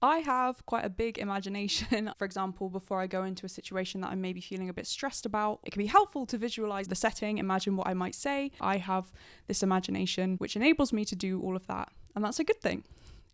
I have quite a big imagination. For example, before I go into a situation that I'm maybe feeling a bit stressed about, it can be helpful to visualize the setting, imagine what I might say. I have this imagination which enables me to do all of that, and that's a good thing.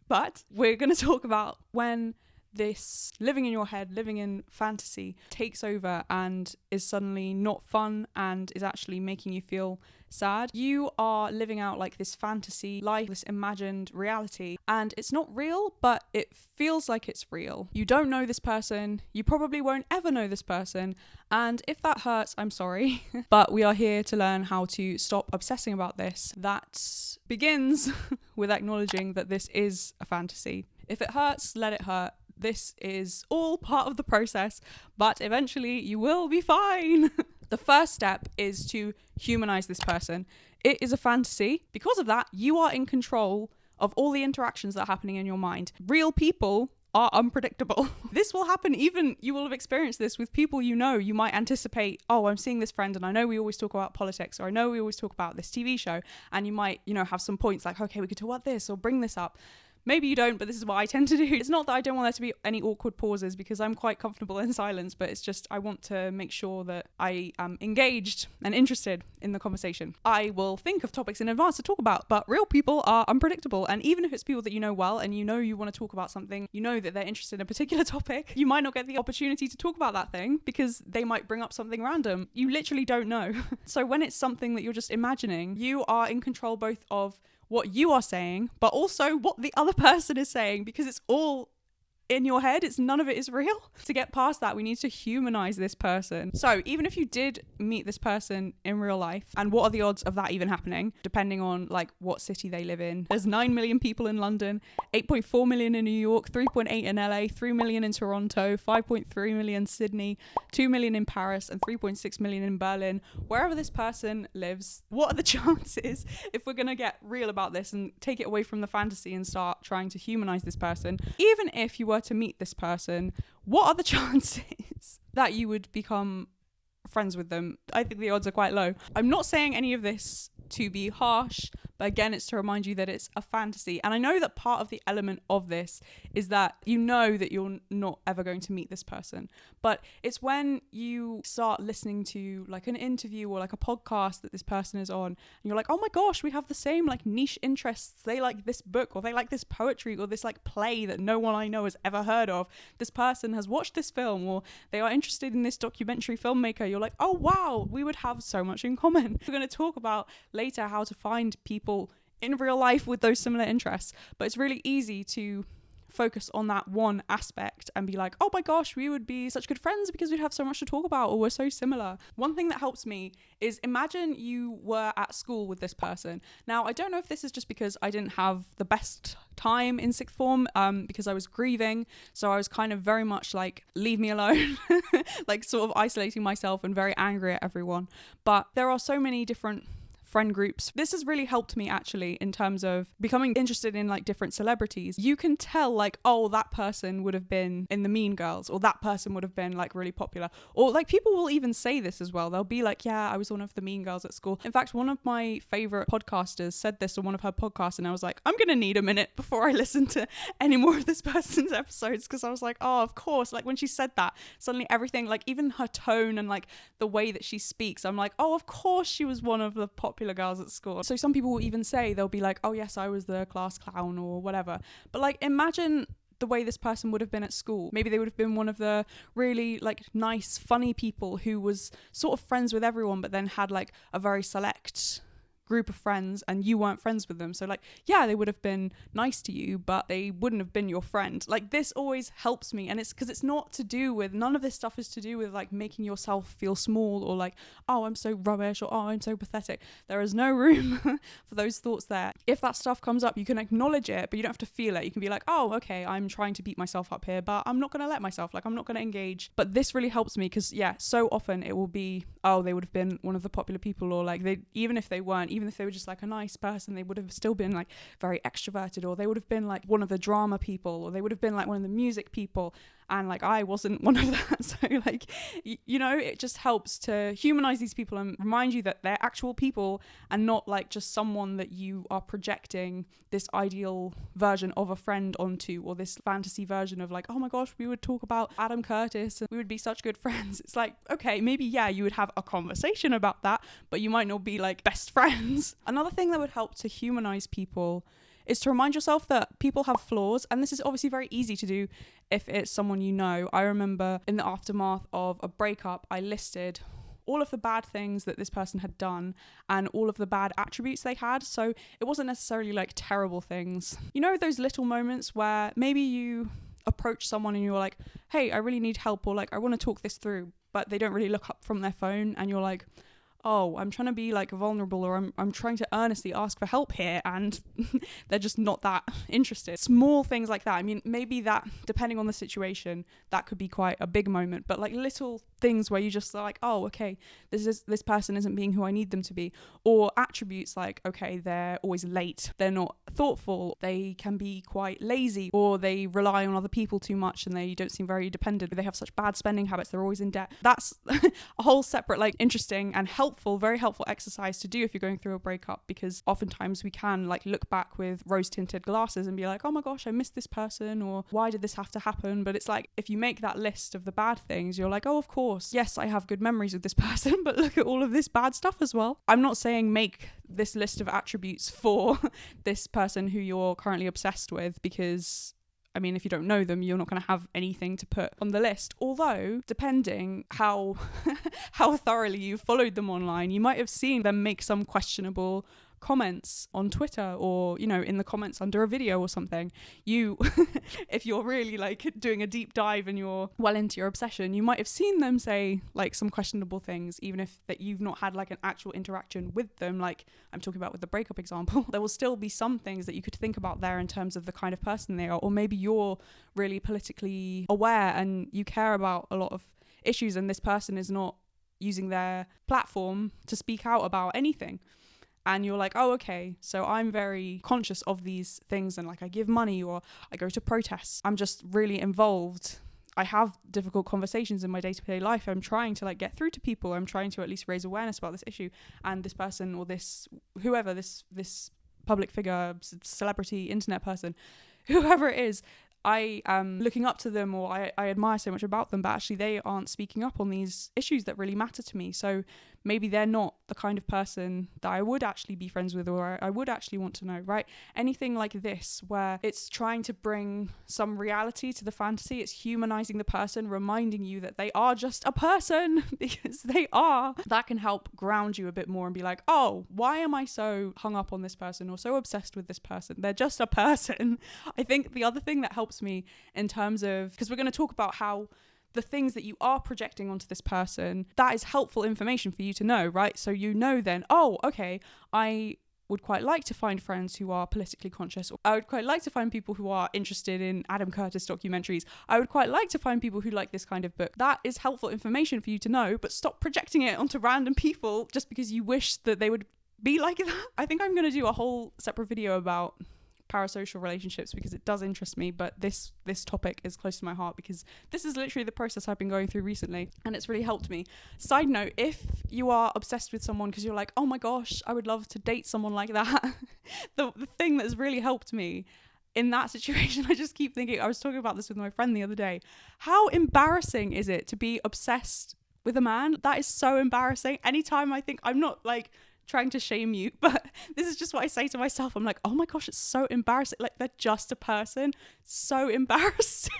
But we're going to talk about when this living in your head, living in fantasy takes over and is suddenly not fun and is actually making you feel sad. You are living out like this fantasy life, this imagined reality, and it's not real, but it feels like it's real. You don't know this person, you probably won't ever know this person, and if that hurts, I'm sorry. But we are here to learn how to stop obsessing about this. That begins with acknowledging that this is a fantasy. If it hurts, let it hurt. This is all part of the process, but eventually you will be fine. The first step is to humanize this person. It is a fantasy. Because of that, you are in control of all the interactions that are happening in your mind. Real people are unpredictable. This will happen, even you will have experienced this with people you know. You might anticipate, oh, I'm seeing this friend and I know we always talk about politics, or I know we always talk about this TV show, and you might, have some points like, okay, we could talk about this or bring this up. Maybe you don't, but this is what I tend to do. It's not that I don't want there to be any awkward pauses, because I'm quite comfortable in silence, but it's just I want to make sure that I am engaged and interested in the conversation. I will think of topics in advance to talk about, but real people are unpredictable. And even if it's people that you know well and you want to talk about something, you know that they're interested in a particular topic, you might not get the opportunity to talk about that thing because they might bring up something random. You literally don't know. So when it's something that you're just imagining, you are in control both of what you are saying, but also what the other person is saying, because it's all in your head. None of it is real. To get past that, we need to humanize this person. So even if you did meet this person in real life, and what are the odds of that even happening, depending on like what city they live in? There's 9 million people in London, 8.4 million in New York, 3.8 in LA, 3 million in Toronto, 5.3 million Sydney, 2 million in Paris, and 3.6 million in Berlin. Wherever this person lives, what are the chances, if we're going to get real about this and take it away from the fantasy and start trying to humanize this person, even if you were to meet this person, what are the chances that you would become friends with them? I think the odds are quite low. I'm not saying any of this to be harsh, but again, it's to remind you that it's a fantasy. And I know that part of the element of this is that you know that you're not ever going to meet this person, but it's when you start listening to like an interview or like a podcast that this person is on, and you're like, oh my gosh, we have the same like niche interests. They like this book, or they like this poetry, or this like play that no one I know has ever heard of. This person has watched this film, or they are interested in this documentary filmmaker. You're like, oh wow, we would have so much in common. We're going to talk about later how to find people in real life with those similar interests, but it's really easy to focus on that one aspect and be like, oh my gosh, we would be such good friends because we'd have so much to talk about, or we're so similar. One thing that helps me is imagine you were at school with this person. Now, I don't know if this is just because I didn't have the best time in sixth form, because I was grieving, so I was kind of very much like, leave me alone, like sort of isolating myself and very angry at everyone. But there are so many different friend groups. This has really helped me actually in terms of becoming interested in like different celebrities. You can tell like, oh, that person would have been in the Mean Girls, or that person would have been like really popular, or like people will even say this as well. They'll be like, yeah, I was one of the Mean Girls at school. In fact, one of my favorite podcasters said this on one of her podcasts, and I was like, I'm gonna need a minute before I listen to any more of this person's episodes, because I was like, oh, of course. Like when she said that, suddenly everything, like even her tone and like the way that she speaks, I'm like, oh, of course she was one of the popular girls at school. So some people will even say, they'll be like, oh yes, I was the class clown or whatever. But like imagine the way this person would have been at school. Maybe they would have been one of the really like nice, funny people who was sort of friends with everyone, but then had like a very select group of friends and you weren't friends with them. So like, yeah, they would have been nice to you, but they wouldn't have been your friend. Like this always helps me, and it's because it's not to do with, none of this stuff is to do with like making yourself feel small or like, oh, I'm so rubbish, or oh, I'm so pathetic. There is no room for those thoughts there. If that stuff comes up, you can acknowledge it, but you don't have to feel it. You can be like, oh, okay, I'm trying to beat myself up here, but I'm not going to let myself, like I'm not going to engage. But this really helps me because yeah, so often it will be oh, they would have been one of the popular people, or like they, even if they weren't, even if they were just like a nice person, they would have still been like very extroverted, or they would have been like one of the drama people, or they would have been like one of the music people, and like I wasn't one of that. So like, you know, it just helps to humanize these people and remind you that they're actual people and not like just someone that you are projecting this ideal version of a friend onto, or this fantasy version of like, oh my gosh, we would talk about Adam Curtis and we would be such good friends. It's like, okay, maybe yeah, you would have a conversation about that, but you might not be like best friends. Another thing that would help to humanize people is to remind yourself that people have flaws, and this is obviously very easy to do if it's someone you know. I remember in the aftermath of a breakup, I listed all of the bad things that this person had done and all of the bad attributes they had. So it wasn't necessarily like terrible things. You know, those little moments where maybe you approach someone and you're like, hey, I really need help, or like, I want to talk this through, but they don't really look up from their phone, and you're like, oh, I'm trying to be like vulnerable, or I'm trying to earnestly ask for help here, and they're just not that interested. Small things like that. I mean, maybe that, depending on the situation, that could be quite a big moment, but like little things where you just like, oh, okay, this person isn't being who I need them to be. Or attributes like, okay, they're always late, they're not thoughtful, they can be quite lazy, or they rely on other people too much and they don't seem very dependent, they have such bad spending habits, they're always in debt. That's a whole separate like interesting and very helpful exercise to do if you're going through a breakup, because oftentimes we can like look back with rose-tinted glasses and be like, oh my gosh, I missed this person, or why did this have to happen? But it's like, if you make that list of the bad things, you're like, oh, of course, yes, I have good memories with this person, but look at all of this bad stuff as well. I'm not saying make this list of attributes for this person who you're currently obsessed with, because I mean, if you don't know them, you're not going to have anything to put on the list. Although, depending how thoroughly you followed them online, you might have seen them make some questionable comments on Twitter, or, you know, in the comments under a video or something. You, if you're really like doing a deep dive and you're well into your obsession, you might have seen them say like some questionable things, even if that you've not had like an actual interaction with them, like I'm talking about with the breakup example. There will still be some things that you could think about there in terms of the kind of person they are, or maybe you're really politically aware and you care about a lot of issues, and this person is not using their platform to speak out about anything. And you're like, oh, okay, so I'm very conscious of these things, and like I give money, or I go to protests. I'm just really involved. I have difficult conversations in my day-to-day life. I'm trying to like get through to people. I'm trying to at least raise awareness about this issue. And this person, or this, whoever, this public figure, celebrity, internet person, whoever it is, I am looking up to them, or I admire so much about them, but actually they aren't speaking up on these issues that really matter to me. So maybe they're not the kind of person that I would actually be friends with, or I would actually want to know, right? Anything like this, where it's trying to bring some reality to the fantasy, it's humanizing the person, reminding you that they are just a person, because they are. That can help ground you a bit more and be like, oh, why am I so hung up on this person, or so obsessed with this person? They're just a person. I think the other thing that helps me in terms of, because we're going to talk about how the things that you are projecting onto this person, that is helpful information for you to know, right? So you know then, oh, okay, I would quite like to find friends who are politically conscious. I would quite like to find people who are interested in Adam Curtis documentaries. I would quite like to find people who like this kind of book. That is helpful information for you to know, but stop projecting it onto random people just because you wish that they would be like that. I think I'm going to do a whole separate video about parasocial relationships, because it does interest me, but this topic is close to my heart because this is literally the process I've been going through recently, and it's really helped me. Side note, if you are obsessed with someone because you're like, oh my gosh, I would love to date someone like that, the thing that's really helped me in that situation, I just keep thinking, I was talking about this with my friend the other day, how embarrassing is it to be obsessed with a man? That is so embarrassing. Anytime I think, I'm not like trying to shame you, but this is just what I say to myself. I'm like, oh my gosh, it's so embarrassing. Like, they're just a person. So embarrassing.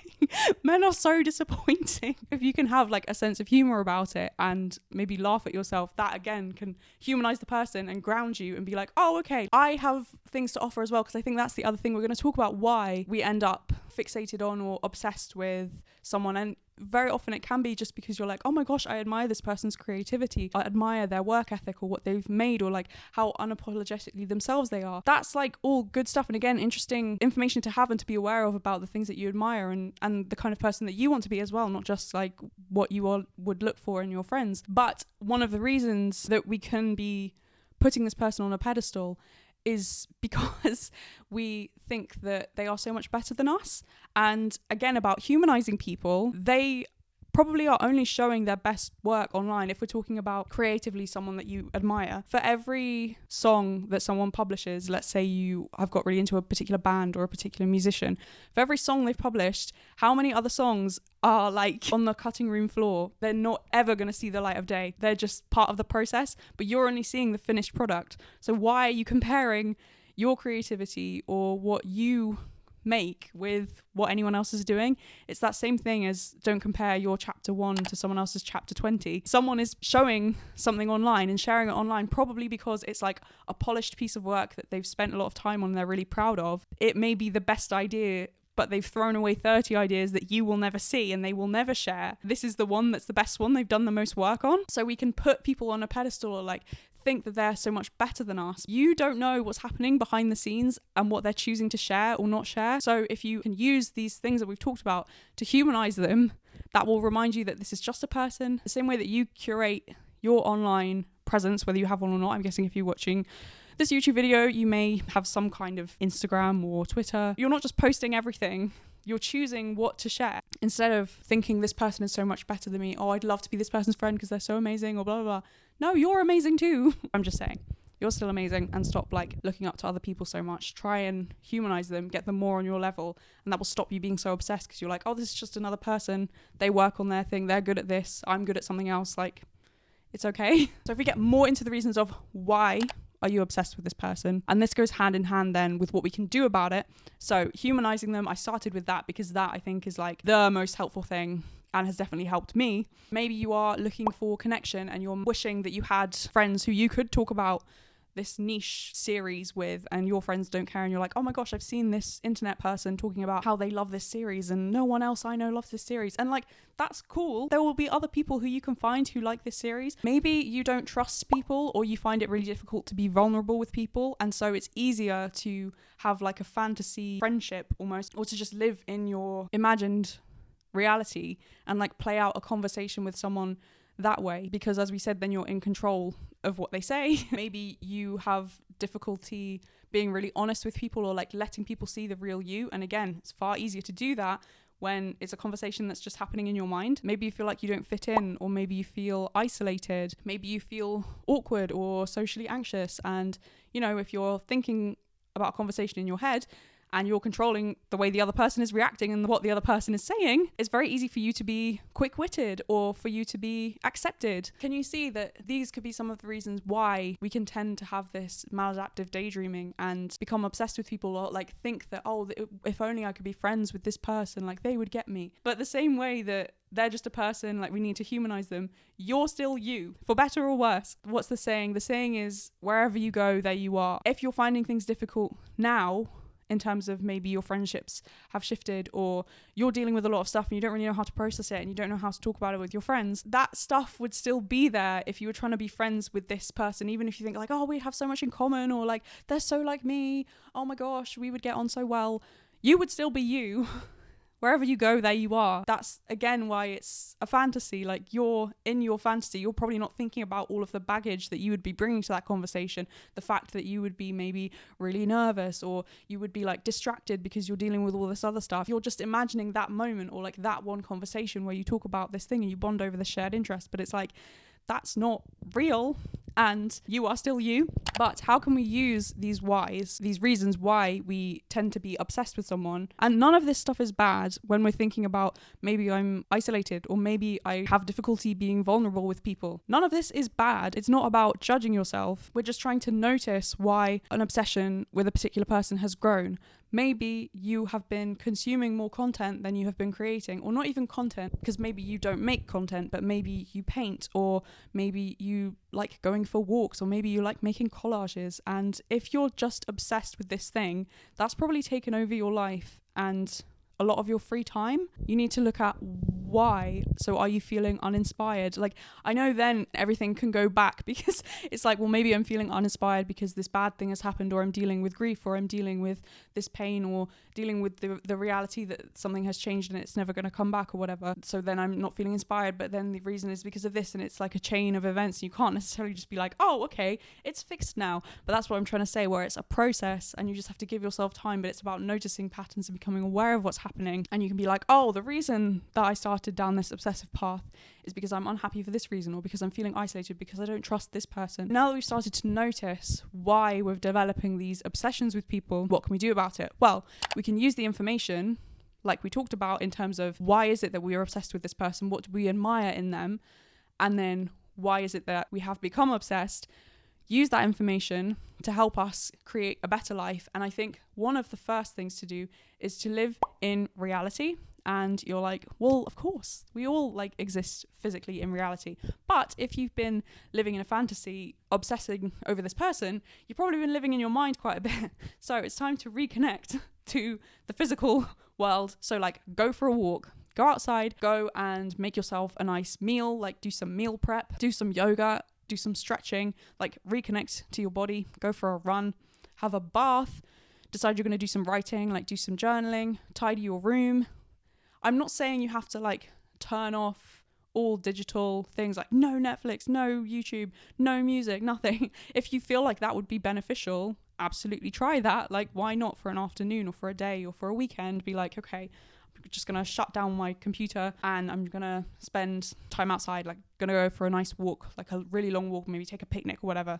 Men are so disappointing. If you can have like a sense of humor about it and maybe laugh at yourself, that again can humanize the person and ground you and be like, oh, okay, I have things to offer as well. Because I think that's the other thing. We're going to talk about why we end up fixated on or obsessed with someone, and very often it can be just because you're like, oh my gosh, I admire this person's creativity, I admire their work ethic or what they've made, or like how unapologetically themselves they are. That's like all good stuff, and again, interesting information to have and to be aware of about the things that you admire, and and the kind of person that you want to be as well, not just like what you all would look for in your friends. But one of the reasons that we can be putting this person on a pedestal is because we think that they are so much better than us. And again, about humanizing people, they probably are only showing their best work online. If we're talking about creatively someone that you admire, for every song that someone publishes, let's say you have got really into a particular band or a particular musician, for every song they've published, how many other songs are like on the cutting room floor? They're not ever going to see the light of day. They're just part of the process, but you're only seeing the finished product. So why are you comparing your creativity or what you make with what anyone else is doing? It's that same thing as don't compare your chapter 1 to someone else's chapter 20. Someone is showing something online and sharing it online probably because it's like a polished piece of work that they've spent a lot of time on and they're really proud of. It may be the best idea, but they've thrown away 30 ideas that you will never see and they will never share. This is the one that's the best one they've done the most work on. So we can put people on a pedestal or like think that they're so much better than us. You don't know what's happening behind the scenes and what they're choosing to share or not share. So if you can use these things that we've talked about to humanize them, that will remind you that this is just a person. The same way that you curate your online presence, whether you have one or not. I'm guessing if you're watching this YouTube video, you may have some kind of Instagram or Twitter. You're not just posting everything. You're choosing what to share. Instead of thinking this person is so much better than me, oh, I'd love to be this person's friend because they're so amazing, or blah, blah, blah. No, you're amazing too. I'm just saying, you're still amazing, and stop like looking up to other people so much. Try and humanize them, get them more on your level, and that will stop you being so obsessed because you're like, oh, this is just another person. They work on their thing. They're good at this. I'm good at something else. Like, it's okay. So if we get more into the reasons of why are you obsessed with this person? And this goes hand in hand then with what we can do about it. So humanizing them, I started with that because that I think is like the most helpful thing and has definitely helped me. Maybe you are looking for connection and you're wishing that you had friends who you could talk about this niche series with, and your friends don't care, and you're like, oh my gosh, I've seen this internet person talking about how they love this series and no one else I know loves this series. And like, that's cool. There will be other people who you can find who like this series. Maybe you don't trust people, or you find it really difficult to be vulnerable with people, and so it's easier to have like a fantasy friendship almost, or to just live in your imagined reality and like play out a conversation with someone that way, because as we said, then you're in control of what they say. Maybe you have difficulty being really honest with people, or like letting people see the real you, and again, it's far easier to do that when it's a conversation that's just happening in your mind. Maybe you feel like you don't fit in, or maybe you feel isolated, maybe you feel awkward or socially anxious, and you know, if you're thinking about a conversation in your head and you're controlling the way the other person is reacting and what the other person is saying, it's very easy for you to be quick-witted or for you to be accepted. Can you see that these could be some of the reasons why we can tend to have this maladaptive daydreaming and become obsessed with people, or like think that, oh, if only I could be friends with this person, like they would get me. But the same way that they're just a person, like we need to humanize them, you're still you, for better or worse. What's the saying? The saying is, wherever you go, there you are. If you're finding things difficult now, in terms of maybe your friendships have shifted, or you're dealing with a lot of stuff and you don't really know how to process it and you don't know how to talk about it with your friends, that stuff would still be there if you were trying to be friends with this person, even if you think like, oh, we have so much in common, or like they're so like me, oh my gosh, we would get on so well. You would still be you. Wherever you go, there you are. That's again why it's a fantasy. Like, you're in your fantasy, you're probably not thinking about all of the baggage that you would be bringing to that conversation. The fact that you would be maybe really nervous, or you would be like distracted because you're dealing with all this other stuff. You're just imagining that moment, or like that one conversation where you talk about this thing and you bond over the shared interest. But it's like, that's not real, and you are still you. But how can we use these whys, these reasons why we tend to be obsessed with someone? And none of this stuff is bad when we're thinking about, maybe I'm isolated, or maybe I have difficulty being vulnerable with people. None of this is bad. It's not about judging yourself. We're just trying to notice why an obsession with a particular person has grown. Maybe you have been consuming more content than you have been creating, or not even content, because maybe you don't make content, but maybe you paint, or maybe you like going for walks, or maybe you like making collages. And if you're just obsessed with this thing, that's probably taken over your life and a lot of your free time. You need to look at why? So are you feeling uninspired? Like, I know then everything can go back because it's like, well, maybe I'm feeling uninspired because this bad thing has happened, or I'm dealing with grief, or I'm dealing with this pain, or dealing with the reality that something has changed and it's never going to come back or whatever. So then I'm not feeling inspired, but then the reason is because of this, and it's like a chain of events. You can't necessarily just be like, oh, okay, it's fixed now. But that's what I'm trying to say, where it's a process and you just have to give yourself time, but it's about noticing patterns and becoming aware of what's happening. And you can be like, oh, the reason that I started down this obsessive path is because I'm unhappy for this reason, or because I'm feeling isolated because I don't trust this person. Now that we've started to notice why we're developing these obsessions with people, what can we do about it? Well, we can use the information like we talked about in terms of why is it that we are obsessed with this person? What do we admire in them? And then why is it that we have become obsessed? Use that information to help us create a better life. And I think one of the first things to do is to live in reality. And you're like, well, of course, we all like exist physically in reality. But if you've been living in a fantasy, obsessing over this person, you've probably been living in your mind quite a bit. So it's time to reconnect to the physical world. So like, go for a walk, go outside, go and make yourself a nice meal, like do some meal prep, do some yoga, do some stretching, like reconnect to your body, go for a run, have a bath, decide you're going to do some writing, like do some journaling, tidy your room. I'm not saying you have to like turn off all digital things, like no Netflix, no YouTube, no music, nothing. If you feel like that would be beneficial, absolutely try that. Like, why not for an afternoon or for a day or for a weekend? Be like, okay, I'm just going to shut down my computer and I'm going to spend time outside, like going to go for a nice walk, like a really long walk, maybe take a picnic or whatever.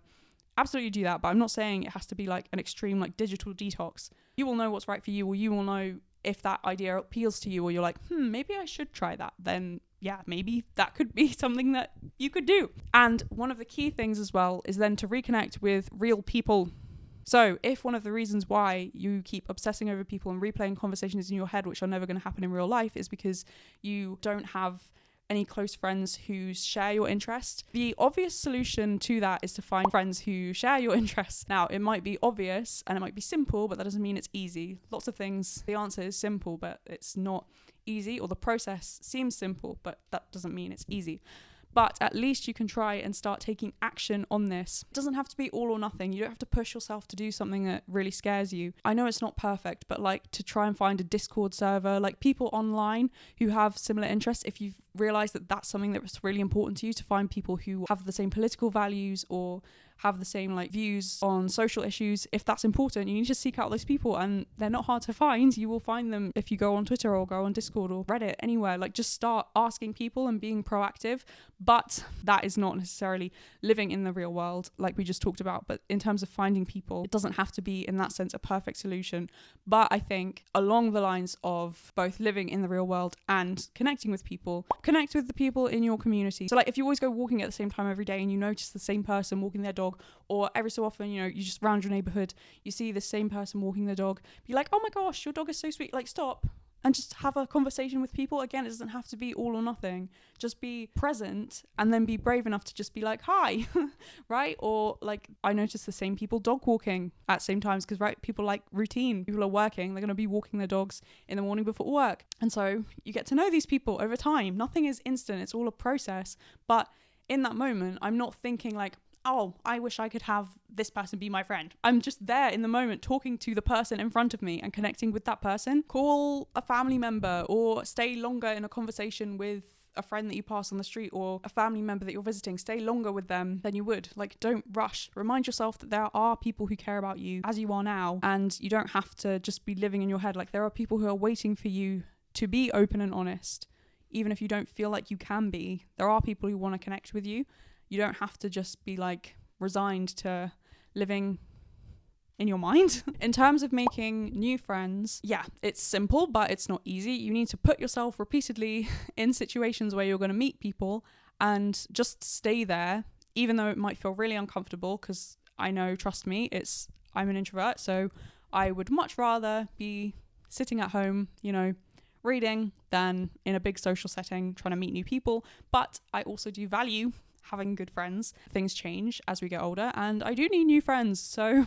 Absolutely do that. But I'm not saying it has to be like an extreme like digital detox. You will know what's right for you, or you will know if that idea appeals to you, or you're like, maybe I should try that. Then yeah, maybe that could be something that you could do. And one of the key things as well is then to reconnect with real people. So if one of the reasons why you keep obsessing over people and replaying conversations in your head, which are never going to happen in real life, is because you don't have any close friends who share your interests, the obvious solution to that is to find friends who share your interests. Now, it might be obvious and it might be simple, but that doesn't mean it's easy. Lots of things, the answer is simple, but it's not easy, or the process seems simple, but that doesn't mean it's easy. But at least you can try and start taking action on this. It doesn't have to be all or nothing. You don't have to push yourself to do something that really scares you. I know it's not perfect, but like to try and find a Discord server, like people online who have similar interests. If you've realized that that's something that was really important to you, to find people who have the same political values or have the same like views on social issues, if that's important, you need to seek out those people, and they're not hard to find. You will find them if you go on Twitter or go on Discord or Reddit, anywhere. Like, just start asking people and being proactive. But that is not necessarily living in the real world like we just talked about. But in terms of finding people, it doesn't have to be in that sense a perfect solution. But I think along the lines of both living in the real world and connecting with people, connect with the people in your community. So like, if you always go walking at the same time every day and you notice the same person walking their dog, or every so often, you know, you just round your neighborhood, you see the same person walking their dog, be like, oh my gosh, your dog is so sweet, like stop and just have a conversation with people. Again, it doesn't have to be all or nothing. Just be present, and then be brave enough to just be like, hi, right? Or like, I notice the same people dog walking at same times, because right, people like routine. People are working, they're going to be walking their dogs in the morning before work. And so you get to know these people over time. Nothing is instant, it's all a process. But in that moment, I'm not thinking like, oh, I wish I could have this person be my friend. I'm just there in the moment, talking to the person in front of me and connecting with that person. Call a family member, or stay longer in a conversation with a friend that you pass on the street, or a family member that you're visiting. Stay longer with them than you would. Like, don't rush. Remind yourself that there are people who care about you as you are now, and you don't have to just be living in your head. Like, there are people who are waiting for you to be open and honest, even if you don't feel like you can be. There are people who want to connect with you. You don't have to just be like resigned to living in your mind. In terms of making new friends, yeah, it's simple, but it's not easy. You need to put yourself repeatedly in situations where you're going to meet people, and just stay there, even though it might feel really uncomfortable, because I know, trust me, I'm an introvert, so I would much rather be sitting at home, you know, reading, than in a big social setting trying to meet new people. But I also do value having good friends. Things change as we get older, and I do need new friends. So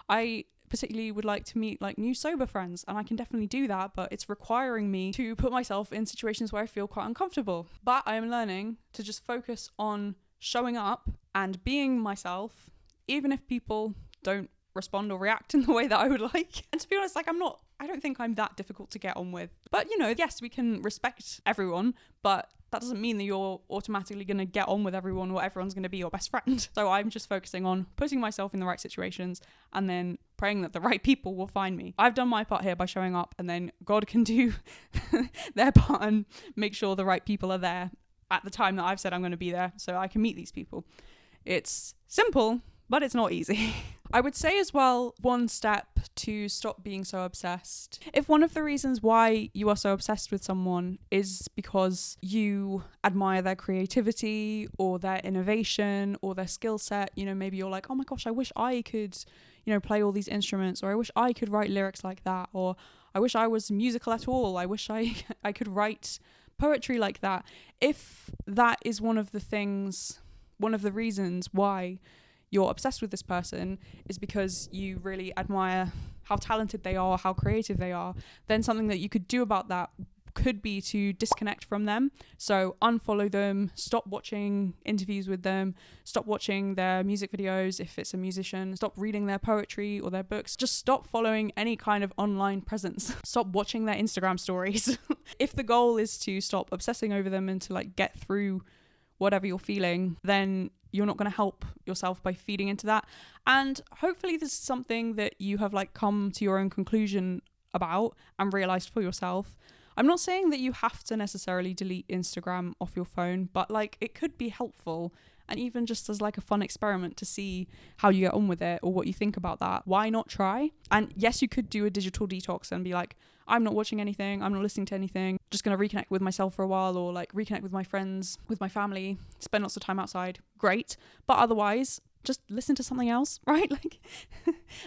I particularly would like to meet like new sober friends, and I can definitely do that, but it's requiring me to put myself in situations where I feel quite uncomfortable. But I am learning to just focus on showing up and being myself, even if people don't respond or react in the way that I would like. And to be honest, like I don't think I'm that difficult to get on with. But yes, we can respect everyone, but that doesn't mean that you're automatically going to get on with everyone or everyone's going to be your best friend. So I'm just focusing on putting myself in the right situations and then praying that the right people will find me. I've done my part here by showing up, and then God can do their part and make sure the right people are there at the time that I've said I'm going to be there so I can meet these people. It's simple, but it's not easy. I would say as well, one step to stop being so obsessed. If one of the reasons why you are so obsessed with someone is because you admire their creativity or their innovation or their skill set, maybe you're like, oh my gosh, I wish I could, play all these instruments, or I wish I could write lyrics like that, or I wish I was musical at all. I wish I could write poetry like that. If that is one of the reasons why you're obsessed with this person is because you really admire how talented they are, how creative they are, then something that you could do about that could be to disconnect from them. So unfollow them, stop watching interviews with them, stop watching their music videos if it's a musician, stop reading their poetry or their books, just stop following any kind of online presence, stop watching their Instagram stories. If the goal is to stop obsessing over them and to like get through whatever you're feeling, then you're not going to help yourself by feeding into that. And hopefully this is something that you have like come to your own conclusion about and realized for yourself. I'm not saying that you have to necessarily delete Instagram off your phone, but like it could be helpful, and even just as like a fun experiment to see how you get on with it or what you think about that. Why not try? And yes, you could do a digital detox and be like, I'm not watching anything, I'm not listening to anything, just going to reconnect with myself for a while, or like reconnect with my friends, with my family, spend lots of time outside. Great. But otherwise, just listen to something else, right? Like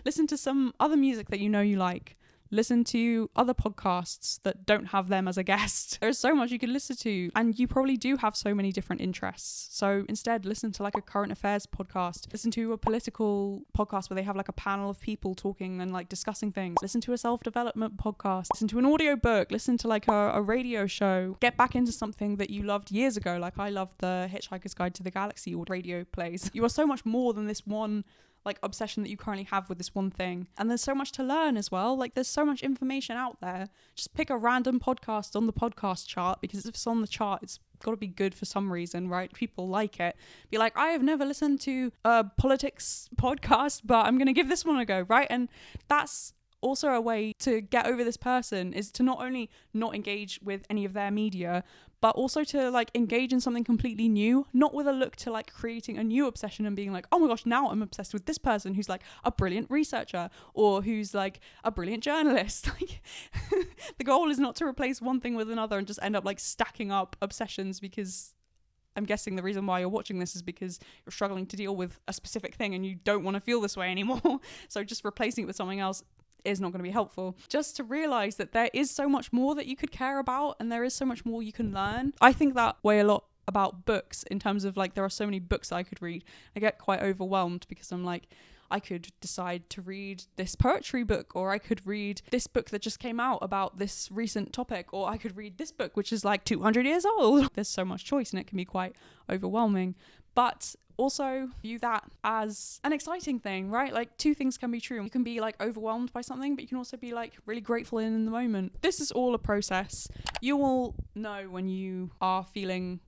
listen to some other music that you like. Listen to other podcasts that don't have them as a guest. There's so much you could listen to, and you probably do have so many different interests. So instead, listen to like a current affairs podcast. Listen to a political podcast where they have like a panel of people talking and like discussing things. Listen to a self-development podcast. Listen to an audio book. Listen to like a radio show. Get back into something that you loved years ago. Like I loved the Hitchhiker's Guide to the Galaxy or radio plays. You are so much more than this one like obsession that you currently have with this one thing. And there's so much to learn as well. Like there's so much information out there. Just pick a random podcast on the podcast chart, because if it's on the chart, it's got to be good for some reason, right? People like it. Be like, I have never listened to a politics podcast, but I'm going to give this one a go, right? And that's also a way to get over this person, is to not only not engage with any of their media, but also to like engage in something completely new, not with a look to like creating a new obsession and being like, oh my gosh, now I'm obsessed with this person who's like a brilliant researcher or who's like a brilliant journalist. Like the goal is not to replace one thing with another and just end up like stacking up obsessions, because I'm guessing the reason why you're watching this is because you're struggling to deal with a specific thing and you don't want to feel this way anymore. So just replacing it with something else is not going to be helpful. Just to realize that there is so much more that you could care about, and there is so much more you can learn. I think that way a lot about books, in terms of like there are so many books that I could read. I get quite overwhelmed because I'm like, I could decide to read this poetry book, or I could read this book that just came out about this recent topic, or I could read this book which is like 200 years old. There's so much choice and it can be quite overwhelming. But also view that as an exciting thing, right? Like two things can be true. You can be like overwhelmed by something, but you can also be like really grateful in the moment. This is all a process. You will know when you are feeling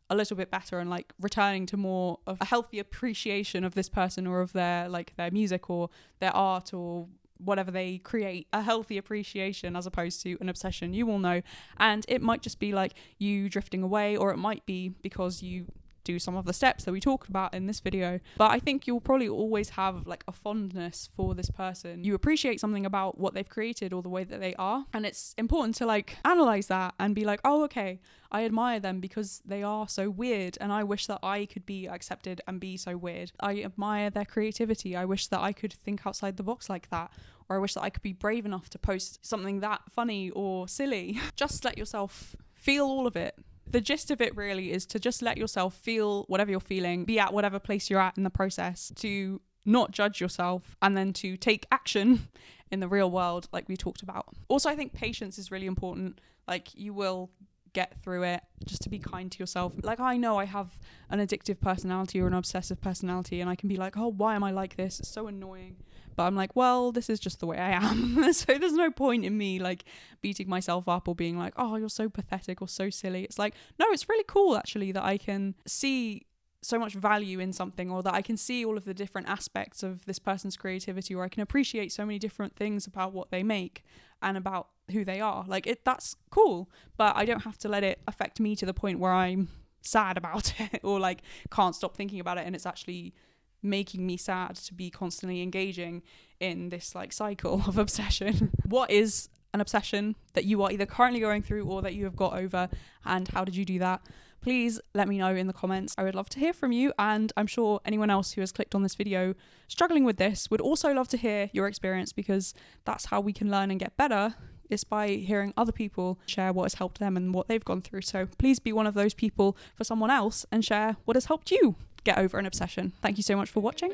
a little bit better and like returning to more of a healthy appreciation of this person or of their like their music or their art or whatever they create, a healthy appreciation as opposed to an obsession. You will know. And it might just be like you drifting away, or it might be because you do some of the steps that we talked about in this video. But I think you'll probably always have like a fondness for this person. You appreciate something about what they've created or the way that they are, and it's important to like analyze that and be like, oh okay, I admire them because they are so weird, and I wish that I could be accepted and be so weird. I admire their creativity. I wish that I could think outside the box like that, or I wish that I could be brave enough to post something that funny or silly. Just let yourself feel all of it. The gist of it really is to just let yourself feel whatever you're feeling, be at whatever place you're at in the process, to not judge yourself, and then to take action in the real world, like we talked about. Also, I think patience is really important. Like, you will get through it. Just to be kind to yourself. Like, I know I have an addictive personality or an obsessive personality, and I can be like, oh, why am I like this? It's so annoying. But I'm like, well, this is just the way I am. So there's no point in me like beating myself up or being like, oh, you're so pathetic or so silly. It's like, no, it's really cool actually that I can see so much value in something, or that I can see all of the different aspects of this person's creativity, or I can appreciate so many different things about what they make and about who they are. Like, that's cool, but I don't have to let it affect me to the point where I'm sad about it or like can't stop thinking about it, and it's actually making me sad to be constantly engaging in this like cycle of obsession. What is an obsession that you are either currently going through or that you have got over, and how did you do that? Please let me know in the comments. I would love to hear from you, and I'm sure anyone else who has clicked on this video struggling with this would also love to hear your experience, because that's how we can learn and get better, is by hearing other people share what has helped them and what they've gone through. So please be one of those people for someone else and share what has helped you get over an obsession. Thank you so much for watching.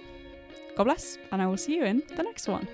God bless, and I will see you in the next one.